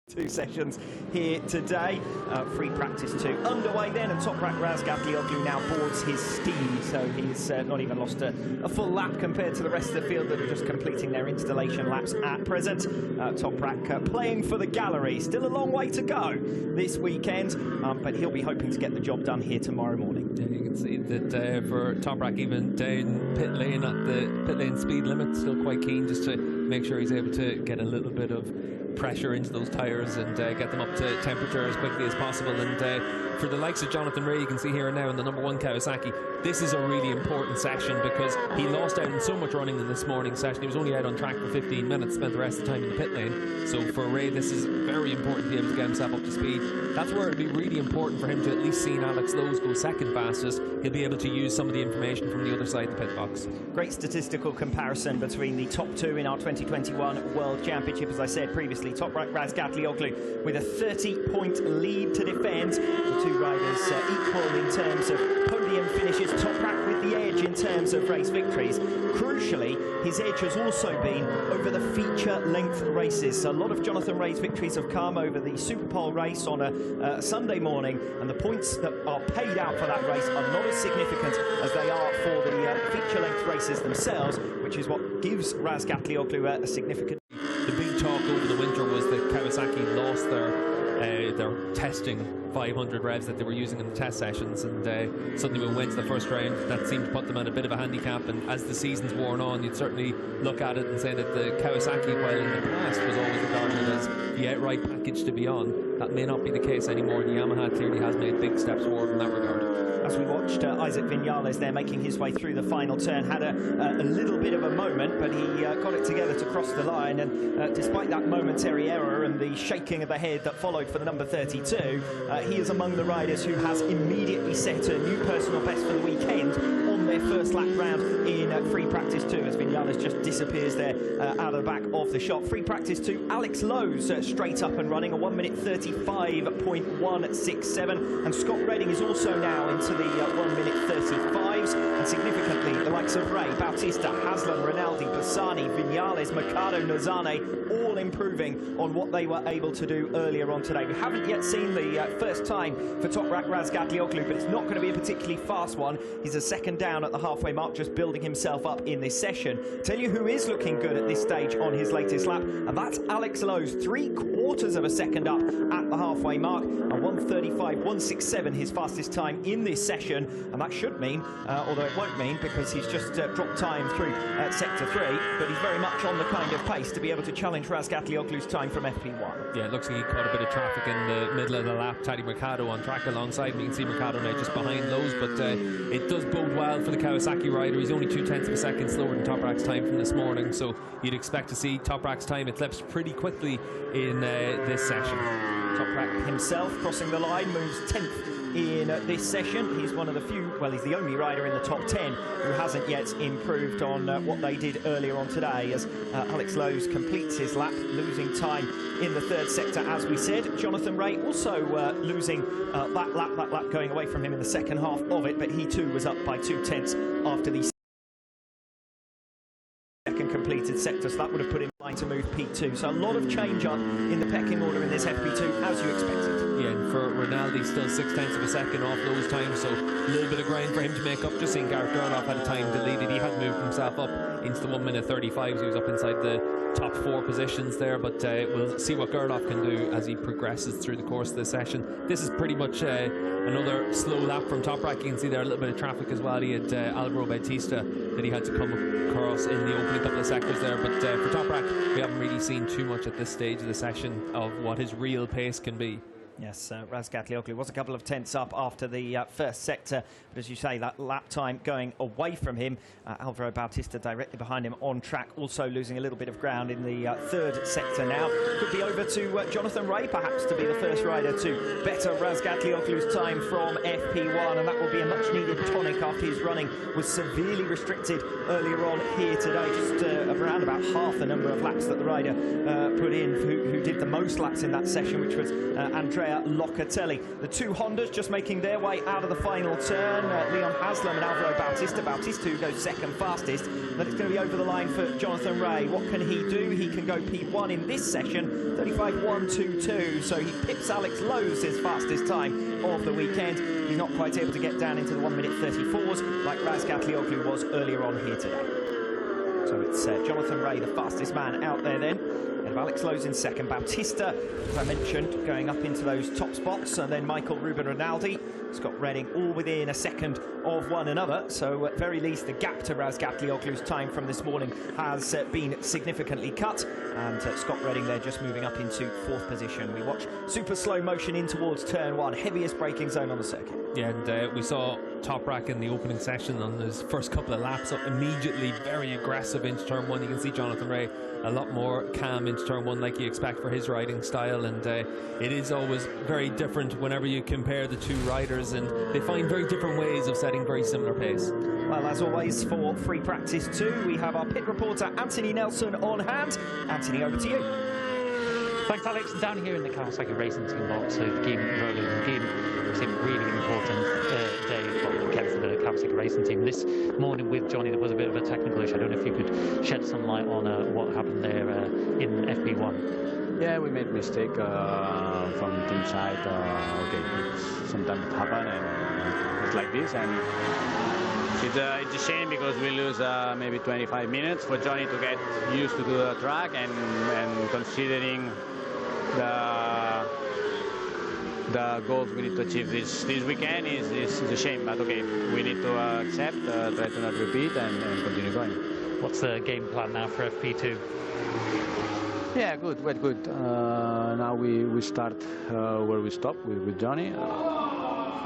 Two sessions here today. Free practice 2 underway then, and Toprak Razgatlioglu now boards his steed, so he's not even lost a full lap compared to the rest of the field that are just completing their installation laps at present. Toprak playing for the gallery, still a long way to go this weekend, but he'll be hoping to get the job done here tomorrow morning. Yeah, you can see that for Toprak, even down pit lane at the pit lane speed limit, still quite keen just to make sure he's able to get a little bit of pressure into those tyres and get them up to temperature as quickly as possible. And for the likes of Jonathan Rea, you can see here now in the number 1 Kawasaki, this is a really important session because he lost out in so much running in this morning's session. He was only out on track for 15 minutes, spent the rest of the time in the pit lane. So for Rea, this is very important to be able to get himself up to speed. That's where it'd be really important for him to at least see Alex Lowe's go second fastest. He'll be able to use some of the information from the other side of the pit box. Great statistical comparison between the top 2 in our 2021 World Championship. As I said previously, Toprak Razgatlioglu with a 30-point lead to defend. The two riders equal in terms of podium finishes. Toprak with the edge in terms of race victories. Crucially, his edge has also been over the feature-length races. So a lot of Jonathan Rea's victories have come over the Superpole race on a Sunday morning, and the points that are paid out for that race are not as significant as they are for the feature-length races themselves, which is what gives Razgatlioglu a significant... The big talk over the winter was that Kawasaki lost their testing 500 revs that they were using in the test sessions, and suddenly when we went to the first round, that seemed to put them at a bit of a handicap. And as the season's worn on, you'd certainly look at it and say that the Kawasaki, while in the past was always regarded as the outright package to be on, that may not be the case anymore. The Yamaha clearly has made big steps forward in that regard. As we watched Isaac Viñales there making his way through the final turn, had a little bit of a moment, but he got it together to cross the line, and despite that momentary error and the shaking of the head that followed for the number 32, he is among the riders who has immediately set a new personal best for the weekend on their first lap round in free practice 2, as Viñales just disappears there out of the back of the shot. Free practice 2, Alex Lowe's straight up and running, a 1 minute 35.167, and Scott Redding is also now into the 1 minute 35s, and significantly the likes of Rea, Bautista, Haslam, Rinaldi, Bassani, Viñales, Mercado, Nozane, all improving on what they were able to do earlier on today. We haven't yet seen the first time for Toprak Razgatlioglu, but it's not going to be a particularly fast one. He's a second down at the halfway mark, just building himself up in this session. Tell you who is looking good at this stage on his latest lap, and that's Alex Lowe's, 3/4 of a second up at the halfway mark, and 1:35.167 his fastest time in this session, and that should mean, although it won't mean because he's just dropped time through sector 3, but he's very much on the kind of pace to be able to challenge Razgatlioglu's time from FP1. Yeah, it looks like he caught a bit of traffic in the middle of the lap. Taddy Mercado on track alongside him. You can see Mercado now just behind Lowe's, but it does bode well for the Kawasaki rider. He's only 0.2 of a second slower than Toprak's time from this morning, so you'd expect to see Toprak's time eclipsed pretty quickly in this session. Toprak himself crossing the line, moves 10th in this session. He's one of the few, well, he's the only rider in the top 10 who hasn't yet improved on what they did earlier on today, as Alex Lowe's completes his lap, losing time in the 3rd sector, as we said. Jonathan Rea also losing that lap going away from him in the second half of it, but he too was up by 0.2 after the second completed sector, so that would have put him in line to move P2. So a lot of change up in the pecking order in this FP2, as you expected. Yeah, and for Rinaldi, still 0.6 of a second off those times, so a little bit of grind for him to make up. Just seeing Gareth Gerloff had a time deleted. He had moved himself up into the 1 minute 35s. He was up inside the top 4 positions there, but we'll see what Gerloff can do as he progresses through the course of the session. This is pretty much another slow lap from Toprak. You can see there a little bit of traffic as well. He had Alvaro Bautista that he had to come across in the opening couple of sectors there, but for Toprak, we haven't really seen too much at this stage of the session of what his real pace can be. Yes, Razgatlioglu was a couple of tenths up after the first sector, but as you say, that lap time going away from him. Alvaro Bautista directly behind him on track, also losing a little bit of ground in the 3rd sector now. Could be over to Jonathan Rea, perhaps, to be the first rider to better Razgatlioglu's time from FP1, and that will be a much-needed tonic after his running was severely restricted earlier on here today. Just around about half the number of laps that the rider put in, who did the most laps in that session, which was Andrea Andrea Locatelli. The two Hondas just making their way out of the final turn. Leon Haslam and Alvaro Bautista. Bautista who goes second fastest. Then it's going to be over the line for Jonathan Rea. What can he do? He can go P1 in this session, 35.122. So he pips Alex Lowe's his fastest time of the weekend. He's not quite able to get down into the 1 minute 34s like Razgat Lioglu was earlier on here today. So it's Jonathan Rea, the fastest man out there then. And Alex Lowe's in second. Bautista, as I mentioned, going up into those top spots. And then Michael Ruben Rinaldi, Scott Redding, all within a second of one another. So at very least the gap to Razgat Lioglu's time from this morning has been significantly cut. And Scott Redding there just moving up into fourth position. We watch super slow motion in towards turn one, heaviest braking zone on the circuit. Yeah, and we saw Toprak in the opening session on his first couple of laps, so immediately very aggressive into turn one. You can see Jonathan Rea a lot more calm into turn one, like you expect for his riding style, and it is always very different whenever you compare the two riders, and they find very different ways of setting very similar pace. Well, as always, for free practice 2, we have our pit reporter Anthony Nelson on hand. Anthony, over to you. Thanks, Alex. Down here in the Kawasaki Racing Team box, so Kim Rogan and Kim, it's a really important day for the Kawasaki Racing Team. This morning with Johnny, there was a bit of a technical issue. I don't know if you could shed some light on what happened there in FP1. Yeah, we made mistake from team side. Okay, sometimes it happens, and it's like this, and it's a shame because we lose maybe 25 minutes for Johnny to get used to the track, and considering the goals we need to achieve this weekend is a shame, but okay, we need to accept, try to not repeat, and continue going. What's the game plan now for FP2? Yeah, good, quite good. Now we start where we stop with Johnny.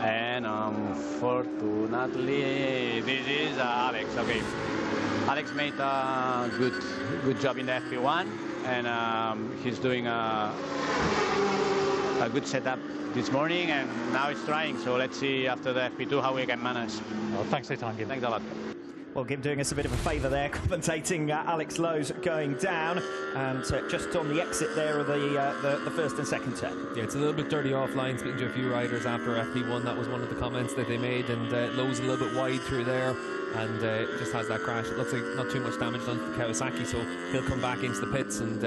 And unfortunately, this is Alex. Okay, Alex made a good job in the FP1, and he's doing a good setup this morning, and now he's trying. So let's see after the FP2 how we can manage. Well, thanks for your time, Gim. Thanks a lot. Well, Gim doing us a bit of a favour there, commentating Alex Lowe's going down, and just on the exit there of the first and second turn. Yeah, it's a little bit dirty offline, speaking to a few riders after FP1. That was one of the comments that they made, and Lowe's a little bit wide through there, and just has that crash. It looks like not too much damage done to the Kawasaki, so he'll come back into the pits and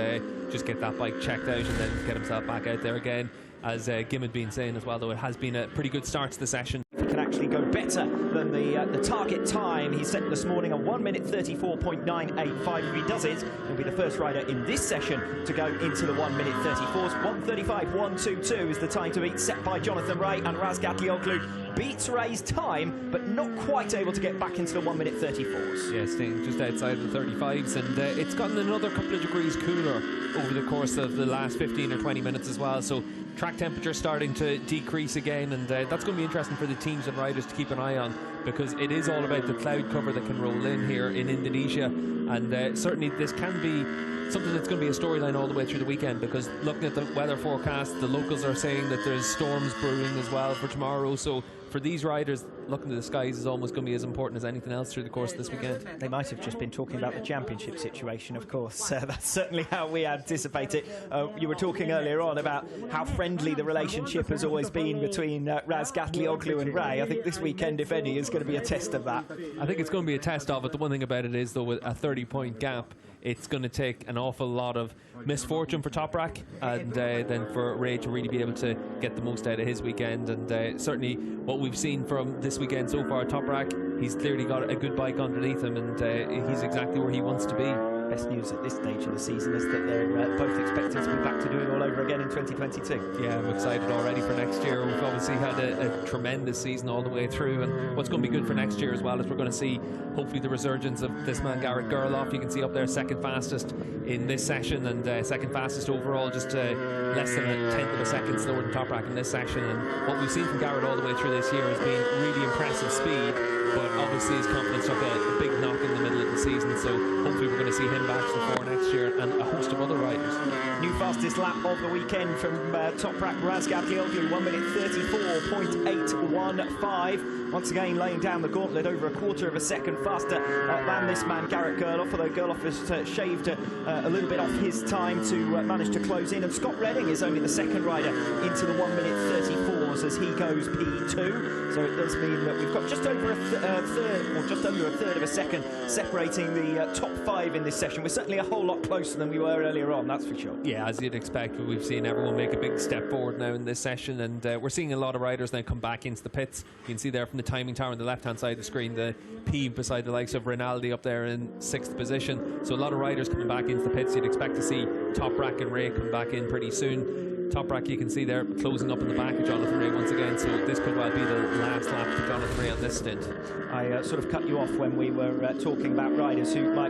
just get that bike checked out and then get himself back out there again. As Gim had been saying as well, though, it has been a pretty good start to the session. If he can actually go better than the target time he set this morning, a 1 minute 34.985. If he does it, he'll be the first rider in this session to go into the 1 minute 34s. 1:35.122 is the time to beat, set by Jonathan Rea, and Razgat Lioglu beats Rea's time, but not quite able to get back into the 1 minute 34s. Yeah, staying just outside the 35s, and it's gotten another couple of degrees cooler over the course of the last 15 or 20 minutes as well, so track temperature starting to decrease again, and that's going to be interesting for the teams and riders to keep an eye on, because it is all about the cloud cover that can roll in here in Indonesia, and certainly this can be something that's going to be a storyline all the way through the weekend, because looking at the weather forecast, the locals are saying that there's storms brewing as well for tomorrow, so for these riders, looking to the skies is almost going to be as important as anything else through the course of this weekend. They might have just been talking about the championship situation, of course. That's certainly how we anticipate it. You were talking earlier on about how friendly the relationship has always been between Razgat Lioglu and Rea. I think this weekend, if any, is going to be a test of that. I think it's going to be a test of it. The one thing about it is, though, with a 30-point gap, it's going to take an awful lot of misfortune for Toprak, and then for Rea to really be able to get the most out of his weekend. And certainly what we've seen from this weekend so far, Toprak, he's clearly got a good bike underneath him, and he's exactly where he wants to be. Best news at this stage of the season is that they're both expected to be back to doing all over again in 2022. Yeah, I'm excited already for next year. We've obviously had a tremendous season all the way through, and what's going to be good for next year as well is we're going to see hopefully the resurgence of this man Garrett Gerloff. You can see up there second fastest in this session, and second fastest overall, just less than a tenth of a second slower than Toprak in this session. And what we've seen from Garrett all the way through this year has been really impressive speed, but obviously his confidence took a big knock in the middle of the season, so hopefully we're going to see him back for next year, and a host of other riders. New fastest lap of the weekend from Toprak Razgatlioglu, 1 minute 34.815. Once again laying down the gauntlet, over a quarter of a second faster than this man Garrett Gerloff, although Gerloff has shaved a little bit off his time to manage to close in. And Scott Redding is only the second rider into the 1 minute 34s as he goes P2. So it does mean that we've got just over a third, or just under a third of a second separating the top 5 in this session. We're certainly a whole lot closer than we were earlier on, that's for sure. Yeah, as you'd expect, we've seen everyone make a big step forward now in this session, and we're seeing a lot of riders now come back into the pits. You can see there from the timing tower on the left-hand side of the screen, the P beside the likes of Rinaldi up there in 6th position. So a lot of riders coming back into the pits. You'd expect to see Toprak and Ray come back in pretty soon. Toprak, you can see there closing up in the back of Jonathan Ray once again, so this could well be the last lap for Jonathan Ray on this stint. I sort of cut you off when we were talking about riders who might